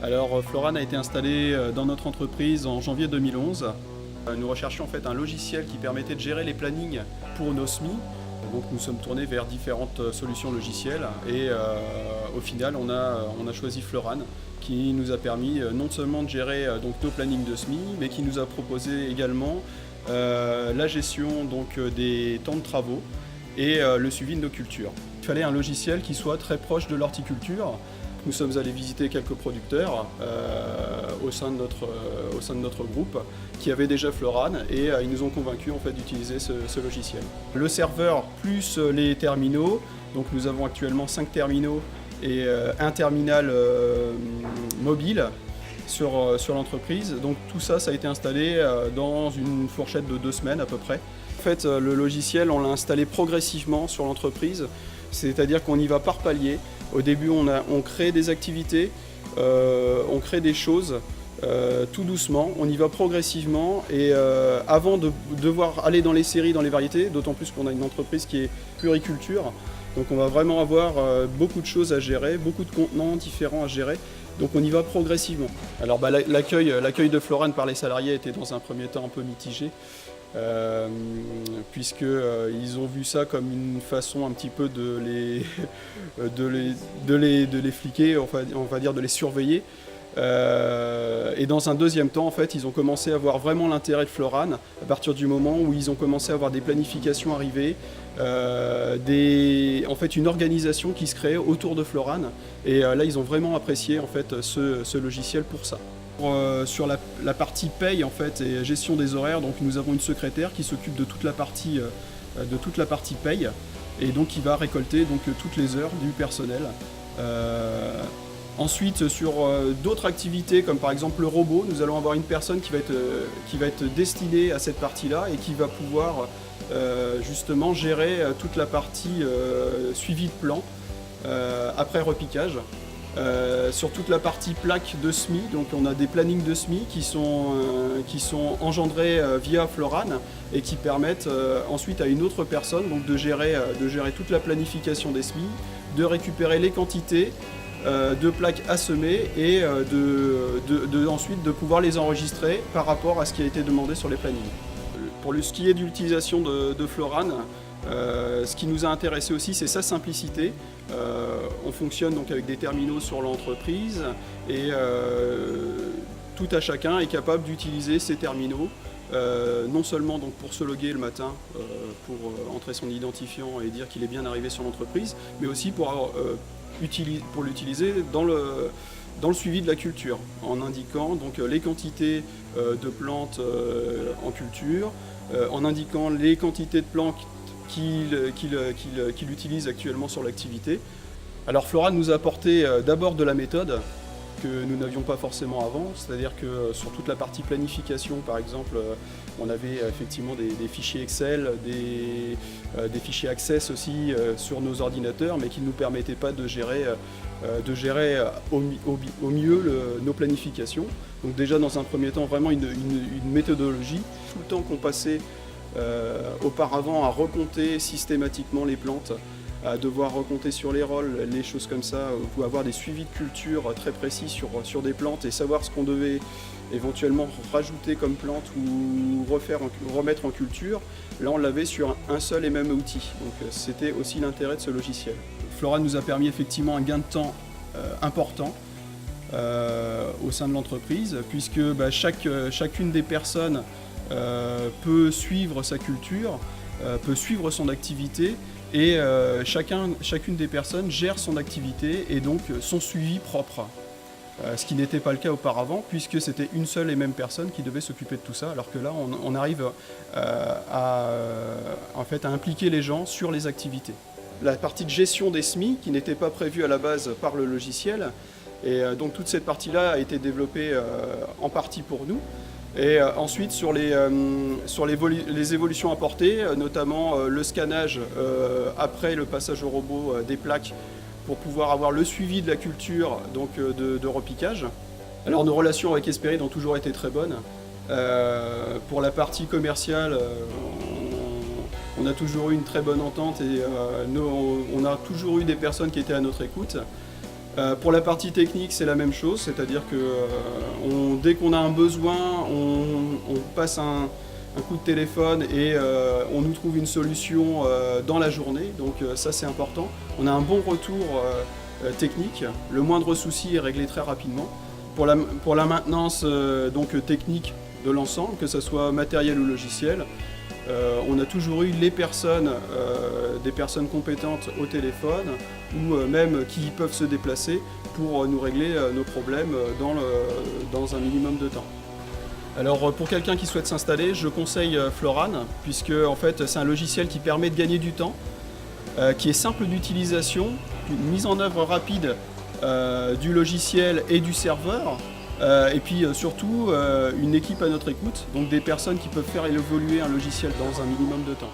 Alors Floran a été installé dans notre entreprise en janvier 2011. Nous recherchions en fait un logiciel qui permettait de gérer les plannings pour nos SMI. Donc nous sommes tournés vers différentes solutions logicielles et au final on a choisi Floran qui nous a permis non seulement de gérer donc, nos plannings de SMI mais qui nous a proposé également la gestion donc, des temps de travaux et le suivi de nos cultures. Il fallait un logiciel qui soit très proche de l'horticulture. Nous sommes allés visiter quelques producteurs au sein de notre groupe qui avaient déjà Floran et ils nous ont convaincus en fait, d'utiliser ce logiciel. Le serveur plus les terminaux, donc nous avons actuellement 5 terminaux et un terminal mobile sur l'entreprise. Donc tout ça, ça a été installé dans une fourchette de 2 semaines à peu près. En fait, le logiciel, on l'a installé progressivement sur l'entreprise, c'est-à-dire qu'on y va par palier. Au début, on crée des activités, on crée des choses tout doucement, on y va progressivement et avant de devoir aller dans les séries, dans les variétés, d'autant plus qu'on a une entreprise qui est pluriculture, donc on va vraiment avoir beaucoup de choses à gérer, beaucoup de contenants différents à gérer. Donc on y va progressivement. Alors l'accueil de Floran par les salariés était dans un premier temps un peu mitigé, puisqu'ils ont vu ça comme une façon un petit peu de les fliquer, on va dire de les surveiller. Et dans un deuxième temps, en fait, ils ont commencé à voir vraiment l'intérêt de Floran à partir du moment où ils ont commencé à avoir des planifications arriver, en fait, une organisation qui se crée autour de Floran. Et là, ils ont vraiment apprécié en fait, ce logiciel pour ça. Sur la partie paye en fait, et gestion des horaires, donc nous avons une secrétaire qui s'occupe de toute la partie paye et donc qui va récolter donc, toutes les heures du personnel. Ensuite, sur d'autres activités, comme par exemple le robot, nous allons avoir une personne qui va être destinée à cette partie-là et qui va pouvoir justement gérer toute la partie suivi de plan après repiquage. Sur toute la partie plaque de SMI, donc on a des plannings de SMI qui sont engendrés via Floran et qui permettent ensuite à une autre personne donc, de gérer toute la planification des SMI, de récupérer les quantités de plaques à semer et ensuite de pouvoir les enregistrer par rapport à ce qui a été demandé sur les plannings. Pour ce qui est de l'utilisation de Floran, ce qui nous a intéressé aussi, c'est sa simplicité. On fonctionne donc avec des terminaux sur l'entreprise et tout à chacun est capable d'utiliser ces terminaux, non seulement donc pour se loguer le matin, pour entrer son identifiant et dire qu'il est bien arrivé sur l'entreprise, mais aussi pour l'utiliser dans le suivi de la culture, en indiquant donc, les quantités de plantes en culture, en indiquant les quantités de plantes qu'il utilise actuellement sur l'activité. Alors Floran nous a apporté d'abord de la méthode que nous n'avions pas forcément avant, c'est-à-dire que sur toute la partie planification par exemple, on avait effectivement des fichiers Excel, des fichiers Access aussi sur nos ordinateurs, mais qui ne nous permettaient pas de gérer au mieux nos planifications. Donc déjà dans un premier temps vraiment une méthodologie, tout le temps qu'on passait auparavant à recompter systématiquement les plantes, à devoir recompter sur les rôles, les choses comme ça, ou avoir des suivis de culture très précis sur des plantes et savoir ce qu'on devait éventuellement rajouter comme plante ou remettre en culture. Là on l'avait sur un seul et même outil, donc c'était aussi l'intérêt de ce logiciel. Floran nous a permis effectivement un gain de temps important au sein de l'entreprise, puisque chacune des personnes peut suivre sa culture, peut suivre son activité et chacune des personnes gère son activité et donc son suivi propre. Ce qui n'était pas le cas auparavant puisque c'était une seule et même personne qui devait s'occuper de tout ça, alors que là on arrive à impliquer les gens sur les activités. La partie de gestion des SMI qui n'était pas prévue à la base par le logiciel, et donc toute cette partie-là a été développée en partie pour nous. Et ensuite sur les évolutions apportées, notamment le scannage après le passage au robot des plaques pour pouvoir avoir le suivi de la culture donc, de repiquage. Alors nos relations avec Hesperid ont toujours été très bonnes. Pour la partie commerciale, on a toujours eu une très bonne entente et on a toujours eu des personnes qui étaient à notre écoute. Pour la partie technique, c'est la même chose, c'est-à-dire que dès qu'on a un besoin, on passe un coup de téléphone et on nous trouve une solution dans la journée, donc ça c'est important. On a un bon retour technique, le moindre souci est réglé très rapidement. Pour la maintenance donc, technique de l'ensemble, que ce soit matériel ou logiciel, on a toujours eu des personnes compétentes au téléphone ou même qui peuvent se déplacer pour nous régler nos problèmes dans un minimum de temps. Alors pour quelqu'un qui souhaite s'installer, je conseille Floran, puisque en fait, c'est un logiciel qui permet de gagner du temps, qui est simple d'utilisation, une mise en œuvre rapide du logiciel et du serveur, et puis surtout une équipe à notre écoute, donc des personnes qui peuvent faire évoluer un logiciel dans un minimum de temps.